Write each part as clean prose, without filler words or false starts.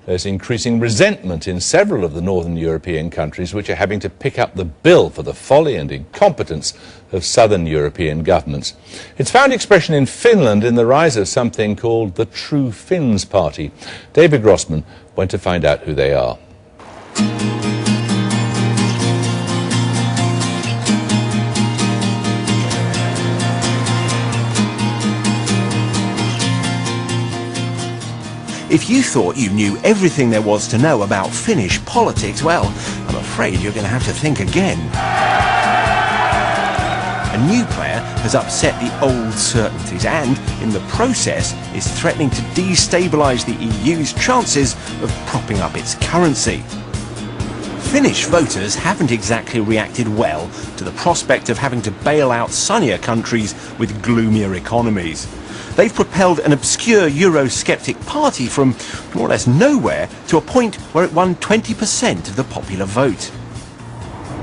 There's increasing resentment in several of the northern European countries which are having to pick up the bill for the folly and incompetence of southern European governments. It's found expression in Finland in the rise of something called the True Finns Party. David Grossman went to find out who they are. If you thought you knew everything there was to know about Finnish politics, well, I'm afraid you're going to have to think again. A new player has upset the old certainties and, in the process, is threatening to destabilise the EU's chances of propping up its currency. Finnish voters haven't exactly reacted well to the prospect of having to bail out sunnier countries with gloomier economies. They've propelled an obscure Eurosceptic party from more or less nowhere to a point where it won 20% of the popular vote.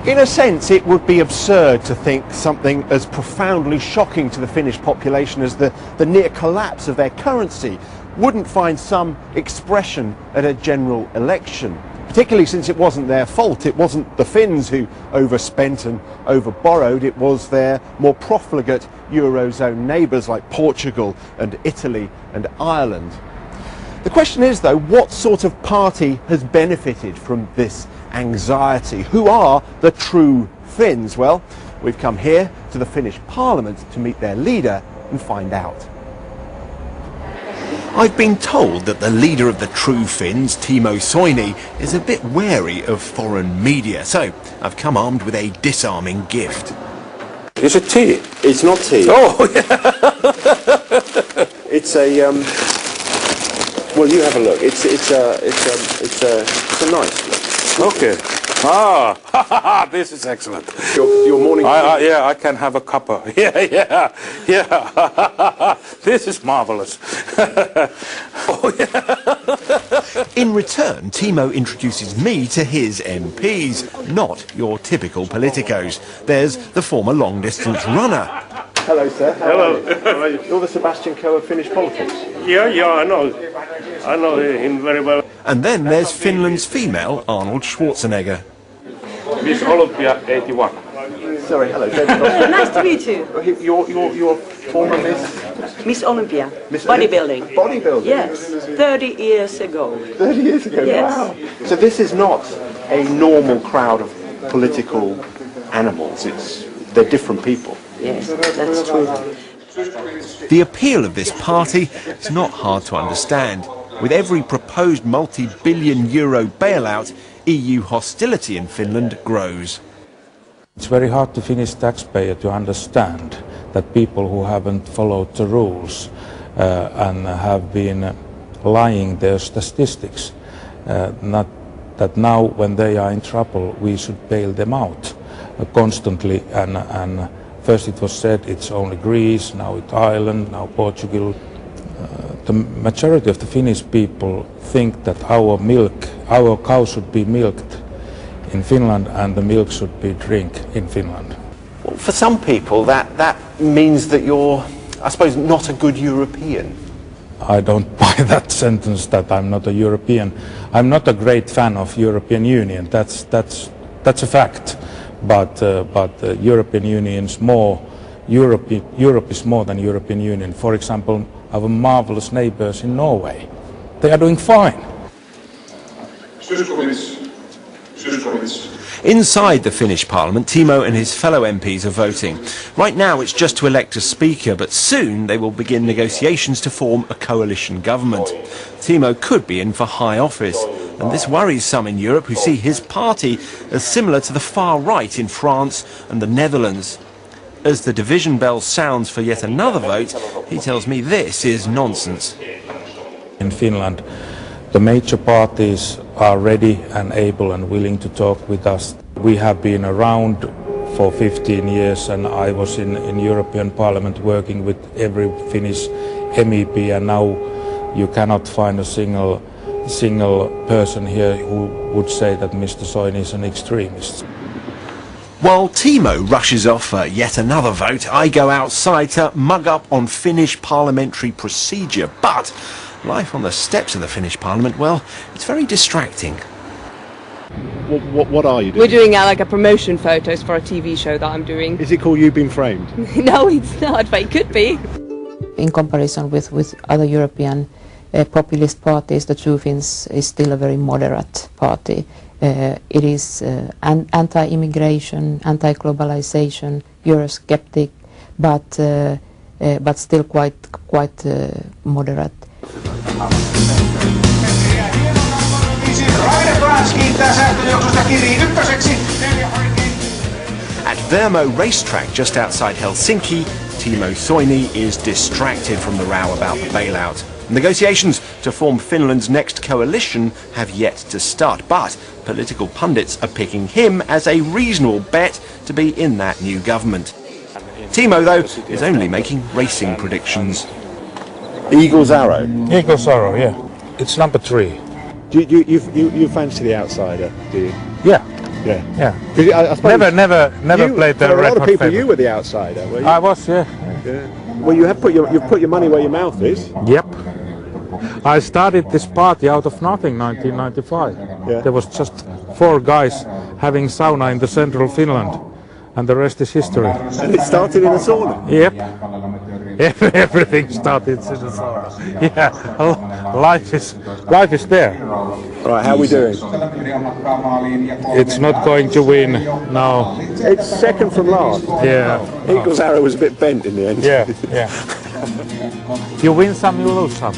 In a sense, it would be absurd to think something as profoundly shocking to the Finnish population as the near collapse of their currency wouldn't find some expression at a general election. Particularly since it wasn't their fault. It wasn't the Finns who overspent and overborrowed. It was their more profligate Eurozone neighbours like Portugal and Italy and Ireland. The question is, though, what sort of party has benefited from this anxiety? Who are the true Finns? Well, we've come here to the Finnish Parliament to meet their leader and find out. I've been told that the leader of the True Finns, Timo Soini, is a bit wary of foreign media, so I've come armed with a disarming gift. Is it tea? It's not tea. Oh, yeah. It's a well, you have a look. It's a nice look. Okay. Ah, this is excellent. Your morning. Yeah, I can have a cuppa. Yeah. This is marvelous. Oh, yeah. In return, Timo introduces me to his MPs, not your typical politicos. There's the former long-distance runner. Hello, sir. Hello. How are you? You're the Sebastian Coe of Finnish politics. Yeah, I know him very well. And then there's Finland's female Arnold Schwarzenegger. Miss Olympia 81. Sorry, hello. Nice to meet you. Your former Miss Olympia. Miss Bodybuilding. Bodybuilding? Yes, 30 years ago. 30 years ago? Yes. Wow. So this is not a normal crowd of political animals. They're different people. Yes, that's true. The appeal of this party is not hard to understand. With every proposed multi-billion euro bailout, EU hostility in Finland grows. It's very hard to Finnish taxpayer to understand that people who haven't followed the rules and have been lying their statistics, not that now when they are in trouble we should bail them out constantly and first it was said it's only Greece, now it's Ireland, now Portugal. The majority of the Finnish people think that our cow should be milked in Finland and the milk should be drink in Finland. Well, for some people that means that you're, I suppose, not a good European. I don't buy that sentence that I'm not a European. I'm not a great fan of European Union. That's a fact. But European Union's more. Europe is more than European Union. For example, our marvelous neighbours in Norway. They are doing fine. Inside the Finnish Parliament, Timo and his fellow MPs are voting. Right now it's just to elect a speaker, but soon they will begin negotiations to form a coalition government. Timo could be in for high office, and this worries some in Europe who see his party as similar to the far right in France and the Netherlands. As the division bell sounds for yet another vote, he tells me this is nonsense. In Finland, the major parties are ready and able and willing to talk with us. We have been around for 15 years and I was in European Parliament working with every Finnish MEP, and now you cannot find a single person here who would say that Mr. Soini is an extremist. While Timo rushes off for yet another vote, I go outside to mug up on Finnish parliamentary procedure. But Life on the steps of the Finnish Parliament, well, it's very distracting. What are you doing? We're doing like a promotion photos for a TV show that I'm doing. Is it called You've Been Framed? No, it's not, but it could be. In comparison with other European populist parties, the True Finns is still a very moderate party. It is anti-immigration, anti-globalization, Eurosceptic, but still quite moderate. At Vermo racetrack just outside Helsinki, Timo Soini is distracted from the row about the bailout. Negotiations to form Finland's next coalition have yet to start, but political pundits are picking him as a reasonable bet to be in that new government. Timo, though, is only making racing predictions. Eagle's Arrow. Eagle's Arrow, yeah. It's number 3. Do you fancy the outsider? Do you? Yeah. Yeah. Yeah. 'Cause I suppose Never played the for a lot of record people, favourite. you were the outsider, were you? I was, yeah. Yeah. Well, you've put your money where your mouth is. Yep. I started this party out of nothing, 1995. Yeah. There was just 4 guys having sauna in the central Finland, and the rest is history. And it started in a sauna. Yep. Everything started in the sauna. Yeah. Life is there. Right, how are we doing? It's not going to win now. It's second from last. Yeah. Eagle's Arrow was a bit bent in the end. Yeah. Yeah. You win some, you lose some.